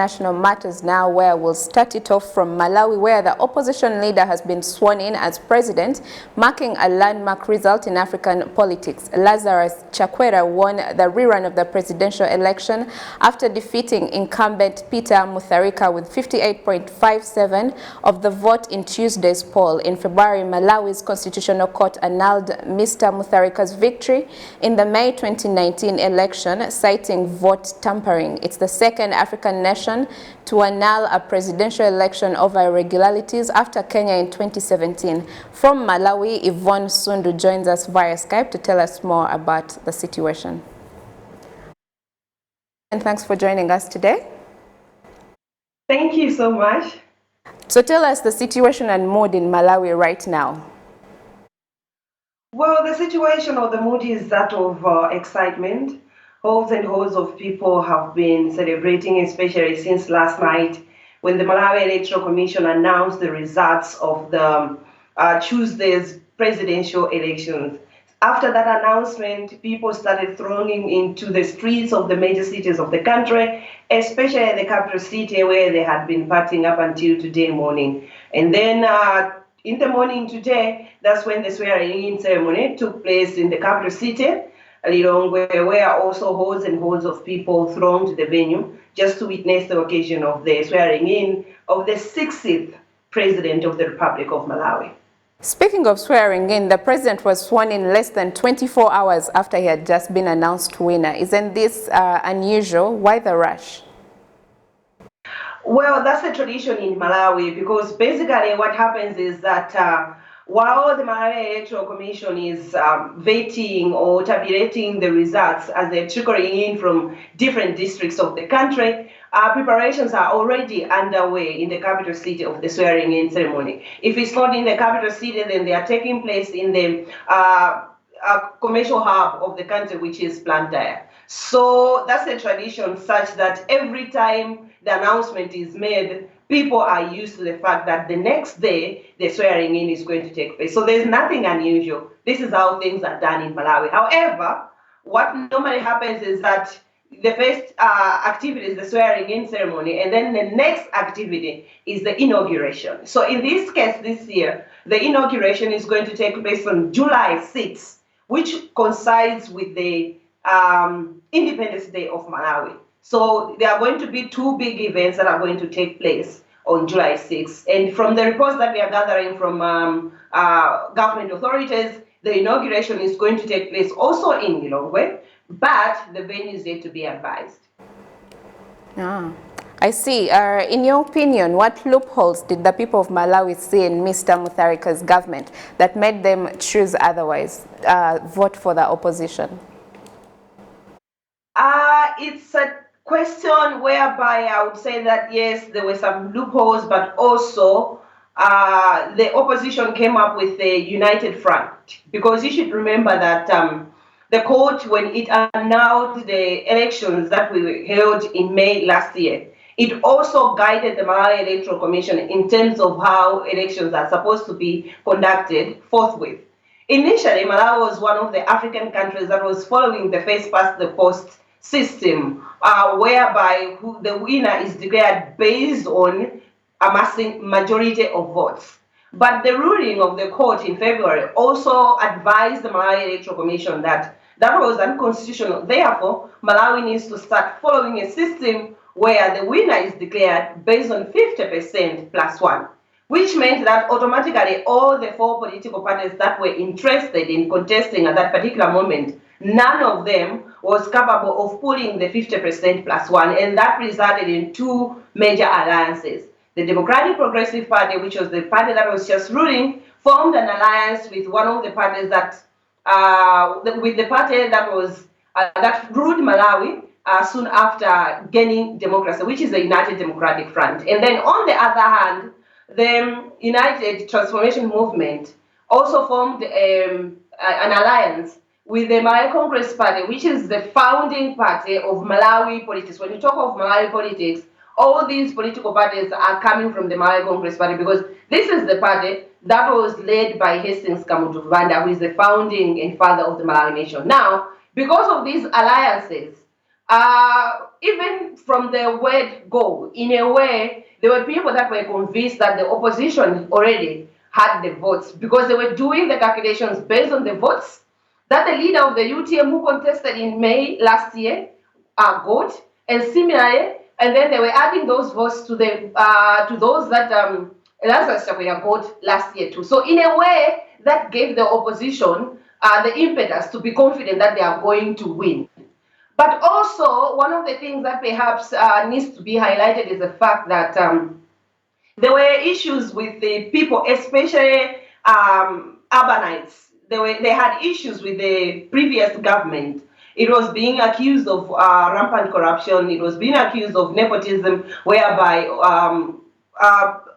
National matters now, where we'll start it off from Malawi, where the opposition leader has been sworn in as president, marking a landmark result in African politics. Lazarus Chakwera won the rerun of the presidential election after defeating incumbent Peter Mutharika with 58.57% of the vote in Tuesday's poll. In February, Malawi's Constitutional Court annulled Mr. Mutharika's victory in the May 2019 election, citing vote tampering. It's the second African nation to annul a presidential election over irregularities after Kenya in 2017. From Malawi, Yvonne Sundu joins us via Skype to tell us more about the situation. And thanks for joining us today. Thank you so much. So tell us the situation and mood in Malawi right now. Well, the situation or the mood is that of excitement. Hordes and hordes of people have been celebrating, especially since last night when the Malawi Electoral Commission announced the results of the Tuesday's presidential elections. After that announcement, people started thronging into the streets of the major cities of the country, especially the capital city where they had been partying up until today morning. And then in the morning today, that's when the swearing-in ceremony took place in the capital city. Where also hordes and hordes of people thronged the venue just to witness the occasion of the swearing-in of the 60th President of the Republic of Malawi. Speaking of swearing in, the president was sworn in less than 24 hours after he had just been announced winner. Isn't this unusual? Why the rush? Well, that's a tradition in Malawi because basically what happens is that while the Malawi Electoral Commission is vetting or tabulating the results as they're trickling in from different districts of the country, preparations are already underway in the capital city of the swearing-in ceremony. If it's not in the capital city, then they are taking place in the commercial hub of the country, which is Blantyre. So that's a tradition such that every time the announcement is made, people are used to the fact that the next day the swearing in is going to take place. So there's nothing unusual. This is how things are done in Malawi. However, what normally happens is that the first activity is the swearing in ceremony, and then the next activity is the inauguration. So in this case, this year, the inauguration is going to take place on July 6th, which coincides with the Independence Day of Malawi. So there are going to be two big events that are going to take place on July 6th. And from the reports that we are gathering from government authorities, the inauguration is going to take place also in Lilongwe, but the venue is yet to be advised. I see. In your opinion, what loopholes did the people of Malawi see in Mr. Mutharika's government that made them choose otherwise, vote for the opposition? It's a question whereby I would say that yes, there were some loopholes, but also the opposition came up with a united front, because you should remember that the court, when it annulled the elections that we held in May last year, it also guided the Malawi Electoral Commission in terms of how elections are supposed to be conducted forthwith. Initially, Malawi was one of the African countries that was following the first past the post system, whereby the winner is declared based on amassing majority of votes. But the ruling of the court in February also advised the Malawi Electoral Commission that that was unconstitutional. Therefore, Malawi needs to start following a system where the winner is declared based on 50% plus 1, which meant that automatically all the four political parties that were interested in contesting at that particular moment, none of them was capable of pulling the 50% plus 1, and that resulted in two major alliances. The Democratic Progressive Party, which was the party that was just ruling, formed an alliance with one of the parties that, with the party that was that ruled Malawi soon after gaining democracy, which is the United Democratic Front. And then on the other hand, the United Transformation Movement also formed an alliance with the Malawi Congress Party, which is the founding party of Malawi politics. When you talk of Malawi politics, all these political parties are coming from the Malawi Congress Party, because this is the party that was led by Hastings Rwanda, who is the founding and father of the Malawi nation. Now, because of these alliances, even from the word go, in a way, there were people that were convinced that the opposition already had the votes because they were doing the calculations based on the votes that the leader of the UTM who contested in May last year got, and similarly, and then they were adding those votes to the to those that Lazarus Chakwera got last year too. So in a way, that gave the opposition the impetus to be confident that they are going to win. But also, one of the things that perhaps needs to be highlighted is the fact that there were issues with the people, especially urbanites. They had issues with the previous government. It was being accused of rampant corruption. It was being accused of nepotism, whereby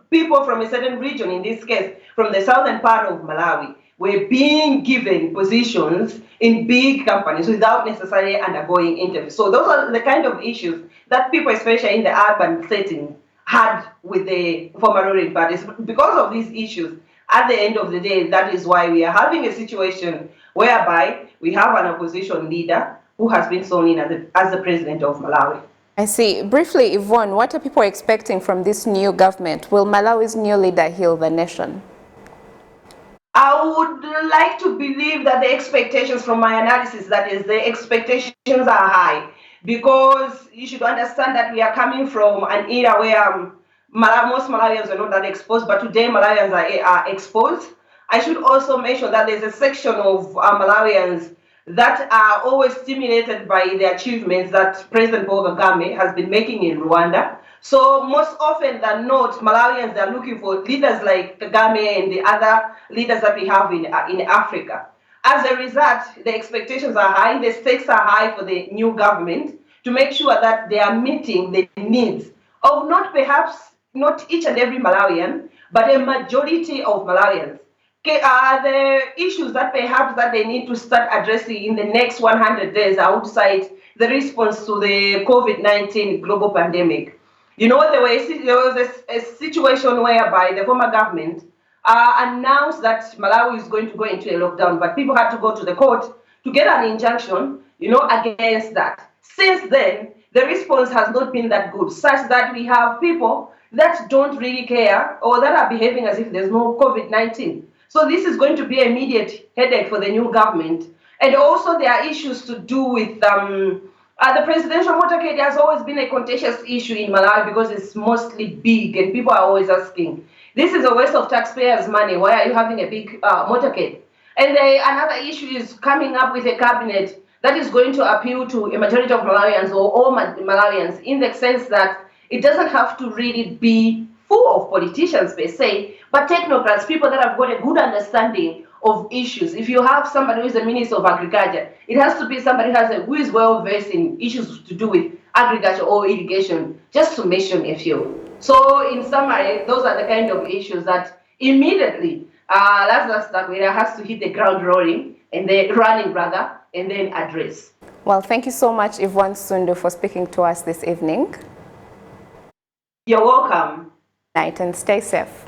people from a certain region, in this case, from the southern part of Malawi, were being given positions in big companies without necessarily undergoing interviews. So those are the kind of issues that people, especially in the urban setting, had with the former ruling parties. Because of these issues, at the end of the day, that is why we are having a situation whereby we have an opposition leader who has been sworn in as the president of Malawi. I see. Briefly, Yvonne, what are people expecting from this new government? Will Malawi's new leader heal the nation? I would like to believe that the expectations, from my analysis, that is, the expectations are high, because you should understand that we are coming from an era where most Malawians are not that exposed, but today Malawians are exposed. I should also mention that there's a section of Malawians that are always stimulated by the achievements that President Paul Kagame has been making in Rwanda. So most often than not, Malawians are looking for leaders like Kagame and the other leaders that we have in Africa. As a result, the expectations are high, the stakes are high for the new government to make sure that they are meeting the needs of not each and every Malawian, but a majority of Malawians. The issues that perhaps that they need to start addressing in the next 100 days outside the response to the COVID-19 global pandemic. You know, there was a situation whereby the former government announced that Malawi is going to go into a lockdown, but people had to go to the court to get an injunction, you know, against that. Since then, the response has not been that good, such that we have people that don't really care or that are behaving as if there's no COVID-19. So this is going to be an immediate headache for the new government. And also there are issues to do with the presidential motorcade has always been a contentious issue in Malawi because it's mostly big and people are always asking, this is a waste of taxpayers' money. Why are you having a big motorcade? And another issue is coming up with a cabinet that is going to appeal to a majority of Malawians or all Malawians, in the sense that it doesn't have to really be full of politicians per se, but technocrats, people that have got a good understanding of issues. If you have somebody who is a minister of agriculture, it has to be somebody who is well versed in issues to do with agriculture or irrigation, just to mention a few. So in summary, those are the kind of issues that immediately Lazarus Chakwera has to hit the ground rolling and then running rather, and then address. Well, thank you so much, Yvonne Sundu, for speaking to us this evening. You're welcome. Night and stay safe.